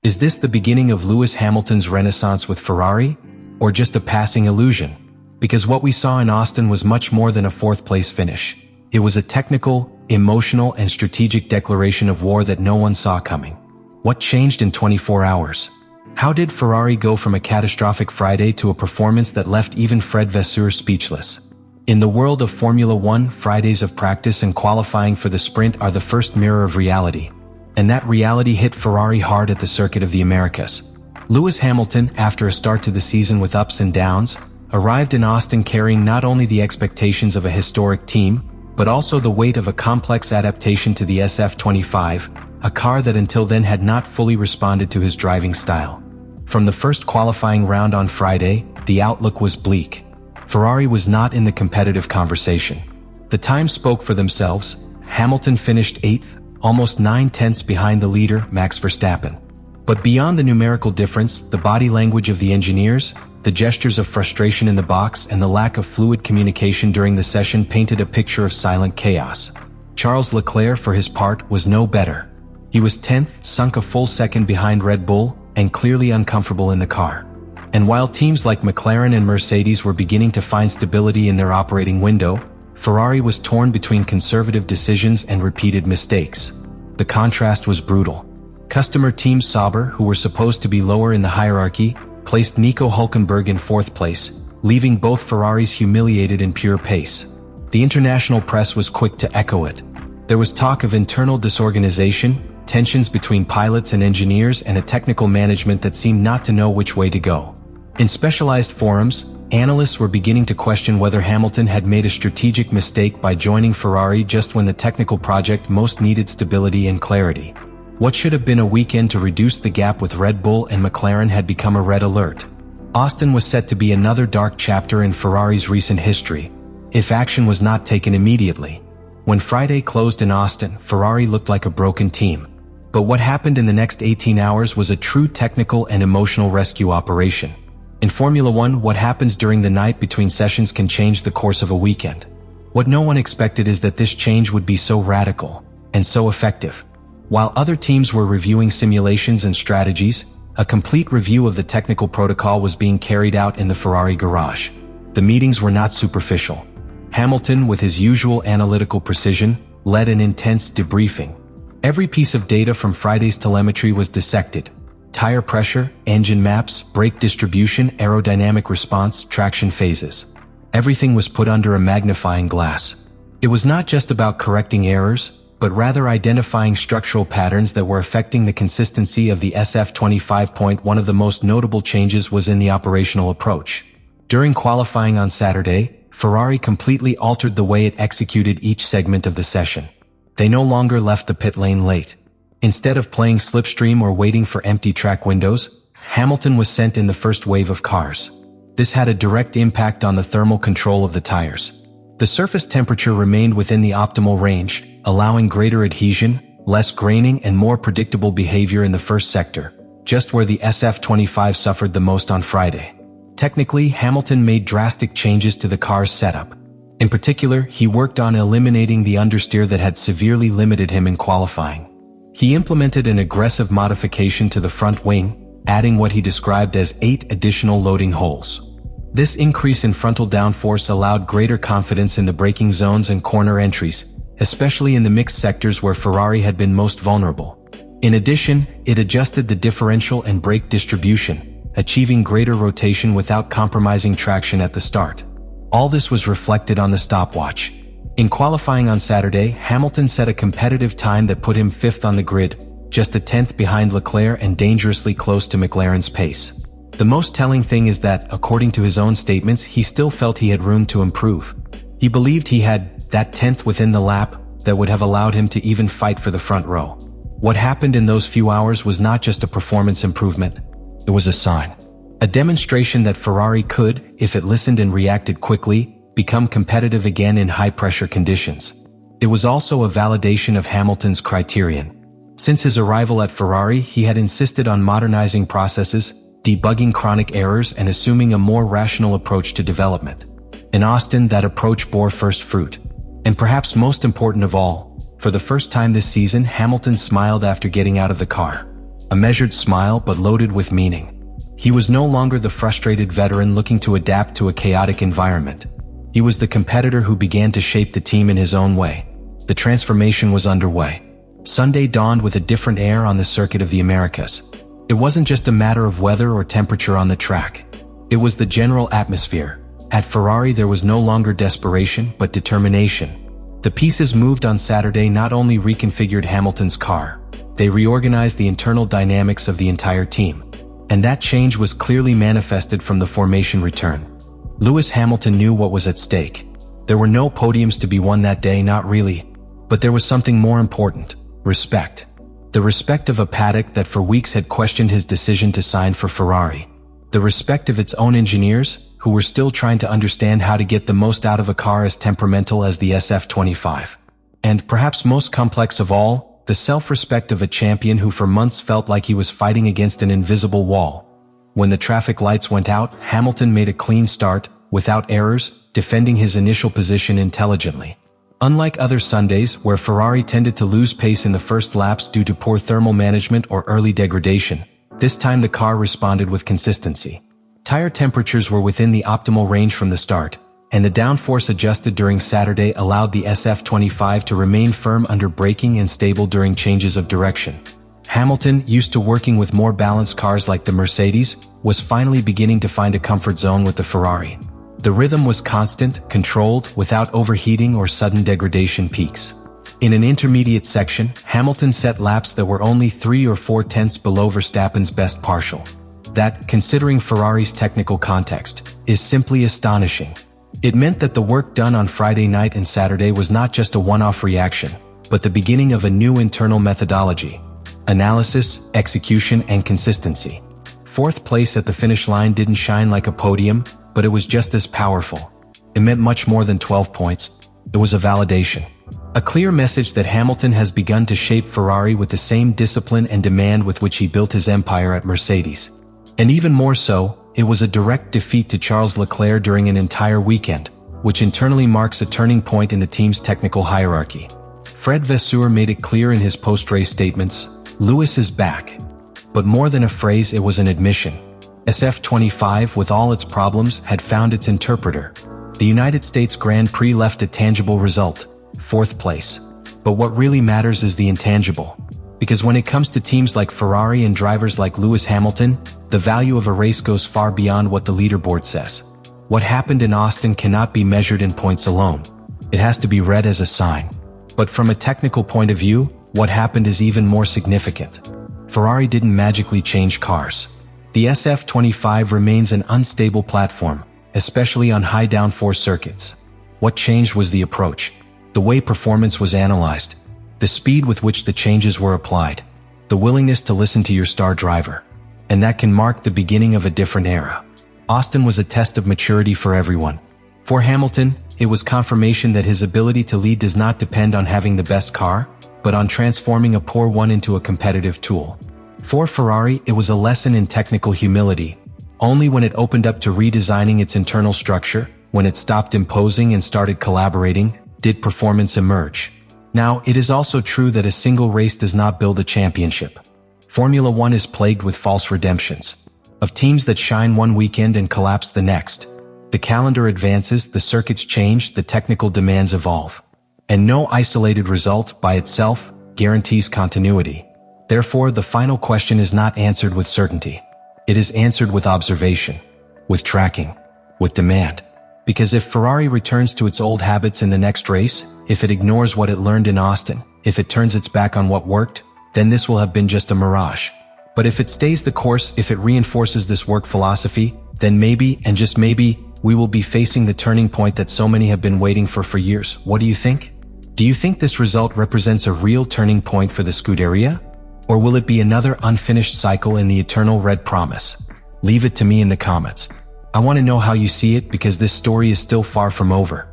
Is this the beginning of Lewis Hamilton's renaissance with Ferrari? Or just a passing illusion? Because what we saw in Austin was much more than a fourth-place finish. It was a technical, emotional, and strategic declaration of war that no one saw coming. What changed in 24 hours? How did Ferrari go from a catastrophic Friday to a performance that left even Fred Vasseur speechless? In the world of Formula One, Fridays of practice and qualifying for the sprint are the first mirror of reality. And that reality hit Ferrari hard at the Circuit of the Americas. Lewis Hamilton, after a start to the season with ups and downs, arrived in Austin carrying not only the expectations of a historic team, but also the weight of a complex adaptation to the SF25, a car that until then had not fully responded to his driving style. From the first qualifying round on Friday, the outlook was bleak. Ferrari was not in the competitive conversation. The times spoke for themselves. Hamilton finished 8th, almost 9/10 behind the leader, Max Verstappen. But beyond the numerical difference, the body language of the engineers, the gestures of frustration in the box, and the lack of fluid communication during the session painted a picture of silent chaos. Charles Leclerc, for his part, was no better. He was 10th, sunk a full second behind Red Bull, and clearly uncomfortable in the car. And while teams like McLaren and Mercedes were beginning to find stability in their operating window, Ferrari was torn between conservative decisions and repeated mistakes. The contrast was brutal. Customer team Sauber, who were supposed to be lower in the hierarchy, placed Nico Hülkenberg in 4th place, leaving both Ferraris humiliated in pure pace. The international press was quick to echo it. There was talk of internal disorganization, tensions between pilots and engineers, and a technical management that seemed not to know which way to go. In specialized forums, analysts were beginning to question whether Hamilton had made a strategic mistake by joining Ferrari just when the technical project most needed stability and clarity. What should have been a weekend to reduce the gap with Red Bull and McLaren had become a red alert. Austin was set to be another dark chapter in Ferrari's recent history, if action was not taken immediately. When Friday closed in Austin, Ferrari looked like a broken team. But what happened in the next 18 hours was a true technical and emotional rescue operation. In Formula One, what happens during the night between sessions can change the course of a weekend. What no one expected is that this change would be so radical and so effective. While other teams were reviewing simulations and strategies, a complete review of the technical protocol was being carried out in the Ferrari garage. The meetings were not superficial. Hamilton, with his usual analytical precision, led an intense debriefing. Every piece of data from Friday's telemetry was dissected. Tire pressure, engine maps, brake distribution, aerodynamic response, traction phases. Everything was put under a magnifying glass. It was not just about correcting errors, but rather identifying structural patterns that were affecting the consistency of the SF25. One of the most notable changes was in the operational approach. During qualifying on Saturday, Ferrari completely altered the way it executed each segment of the session. They no longer left the pit lane late. Instead of playing slipstream or waiting for empty track windows, Hamilton was sent in the first wave of cars. This had a direct impact on the thermal control of the tires. The surface temperature remained within the optimal range, allowing greater adhesion, less graining, and more predictable behavior in the first sector, just where the SF25 suffered the most on Friday. Technically, Hamilton made drastic changes to the car's setup. In particular, he worked on eliminating the understeer that had severely limited him in qualifying. He implemented an aggressive modification to the front wing, adding what he described as 8 additional loading holes. This increase in frontal downforce allowed greater confidence in the braking zones and corner entries, especially in the mixed sectors where Ferrari had been most vulnerable. In addition, it adjusted the differential and brake distribution, achieving greater rotation without compromising traction at the start. All this was reflected on the stopwatch. In qualifying on Saturday, Hamilton set a competitive time that put him 5th on the grid, just a 10th behind Leclerc and dangerously close to McLaren's pace. The most telling thing is that, according to his own statements, he still felt he had room to improve. He believed he had that 10th within the lap that would have allowed him to even fight for the front row. What happened in those few hours was not just a performance improvement. It was a sign. A demonstration that Ferrari could, if it listened and reacted quickly, become competitive again in high-pressure conditions. It was also a validation of Hamilton's criterion. Since his arrival at Ferrari, he had insisted on modernizing processes, debugging chronic errors, and assuming a more rational approach to development. In Austin, that approach bore first fruit. And perhaps most important of all, for the first time this season, Hamilton smiled after getting out of the car. A measured smile but loaded with meaning. He was no longer the frustrated veteran looking to adapt to a chaotic environment. He was the competitor who began to shape the team in his own way. The transformation was underway. Sunday dawned with a different air on the circuit of the Americas. It wasn't just a matter of weather or temperature on the track. It was the general atmosphere. At Ferrari there was no longer desperation but determination. The pieces moved on Saturday not only reconfigured Hamilton's car, they reorganized the internal dynamics of the entire team. And that change was clearly manifested from the formation return. Lewis Hamilton knew what was at stake. There were no podiums to be won that day, not really. But there was something more important: respect. The respect of a paddock that for weeks had questioned his decision to sign for Ferrari. The respect of its own engineers, who were still trying to understand how to get the most out of a car as temperamental as the SF25. And, perhaps most complex of all, the self-respect of a champion who for months felt like he was fighting against an invisible wall. When the traffic lights went out, Hamilton made a clean start, without errors, defending his initial position intelligently. Unlike other Sundays, where Ferrari tended to lose pace in the first laps due to poor thermal management or early degradation, this time the car responded with consistency. Tire temperatures were within the optimal range from the start, and the downforce adjusted during Saturday allowed the SF25 to remain firm under braking and stable during changes of direction. Hamilton, used to working with more balanced cars like the Mercedes, was finally beginning to find a comfort zone with the Ferrari. The rhythm was constant, controlled, without overheating or sudden degradation peaks. In an intermediate section, Hamilton set laps that were only 3 or 4 tenths below Verstappen's best partial. That, considering Ferrari's technical context, is simply astonishing. It meant that the work done on Friday night and Saturday was not just a one-off reaction, but the beginning of a new internal methodology: analysis, execution, and consistency. Fourth place at the finish line didn't shine like a podium, but it was just as powerful. It meant much more than 12 points. It was a validation. A clear message that Hamilton has begun to shape Ferrari with the same discipline and demand with which he built his empire at Mercedes. And even more so, it was a direct defeat to Charles Leclerc during an entire weekend, which internally marks a turning point in the team's technical hierarchy. Fred Vasseur made it clear in his post-race statements: Lewis is back. But more than a phrase, it was an admission. SF25, with all its problems, had found its interpreter. The United States Grand Prix left a tangible result: 4th place. But what really matters is the intangible. Because when it comes to teams like Ferrari and drivers like Lewis Hamilton, the value of a race goes far beyond what the leaderboard says. What happened in Austin cannot be measured in points alone. It has to be read as a sign. But from a technical point of view, what happened is even more significant. Ferrari didn't magically change cars. The SF25 remains an unstable platform, especially on high downforce circuits. What changed was the approach, the way performance was analyzed, the speed with which the changes were applied, the willingness to listen to your star driver. And that can mark the beginning of a different era. Austin was a test of maturity for everyone. For Hamilton, it was confirmation that his ability to lead does not depend on having the best car, but on transforming a poor one into a competitive tool. For Ferrari, it was a lesson in technical humility. Only when it opened up to redesigning its internal structure, when it stopped imposing and started collaborating, did performance emerge. Now, it is also true that a single race does not build a championship. Formula One is plagued with false redemptions, of teams that shine one weekend and collapse the next. The calendar advances, the circuits change, the technical demands evolve. And no isolated result, by itself, guarantees continuity. Therefore, the final question is not answered with certainty. It is answered with observation, with tracking, with demand. Because if Ferrari returns to its old habits in the next race, if it ignores what it learned in Austin, if it turns its back on what worked, then this will have been just a mirage. But if it stays the course, if it reinforces this work philosophy, then maybe, and just maybe, we will be facing the turning point that so many have been waiting for years. What do you think? Do you think this result represents a real turning point for the Scuderia? Or will it be another unfinished cycle in the eternal red promise? Leave it to me in the comments. I want to know how you see it, because this story is still far from over.